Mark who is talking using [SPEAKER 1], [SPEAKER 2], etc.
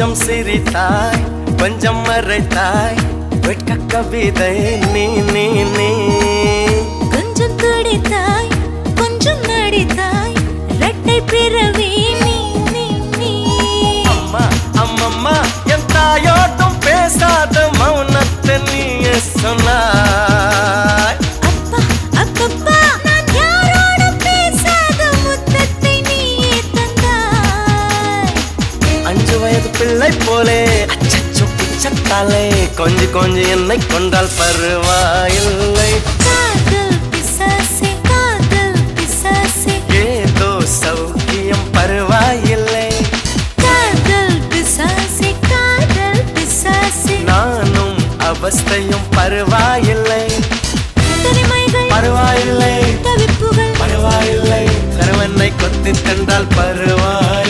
[SPEAKER 1] கொஞ்சம் சிரித்தாய் கொஞ்சம் மறைத்தாய் வெட்க கவிதை நீ நீ நீ
[SPEAKER 2] கொஞ்சம் துடித்தாய் கொஞ்சம் நடித்தாய் இரட்டை பிறவி நீ நீ நீ
[SPEAKER 1] அம்மா அம்மம்மா என் தாயோட்டும் பேசாத மௌனத்தை நீயே சொன்னாய்
[SPEAKER 2] அப்பா அப்பப்பா நான் யாரோடும் பேசாத முத்தத்தை நீயே தந்தாய்
[SPEAKER 1] 5 வயது பிள்ளை போலே அச்சச்சோ பிச்சத்தாலே கொஞ்சி கொஞ்சி என்னை கொண்டால் பருவாயில்லை
[SPEAKER 2] காதல் பிசாசே
[SPEAKER 1] ஏதோ சௌக்கியம் பருவாயில்லை
[SPEAKER 2] காதல் பிசாசே
[SPEAKER 1] நானும் அவஸ்தையும் பருவாயில்லை
[SPEAKER 2] தனிமைகள்
[SPEAKER 1] பருவாயில்லை
[SPEAKER 2] தவிப்புகள்
[SPEAKER 1] பருவாயில்லை கருவனை கொத்தி தந்தால் பருவ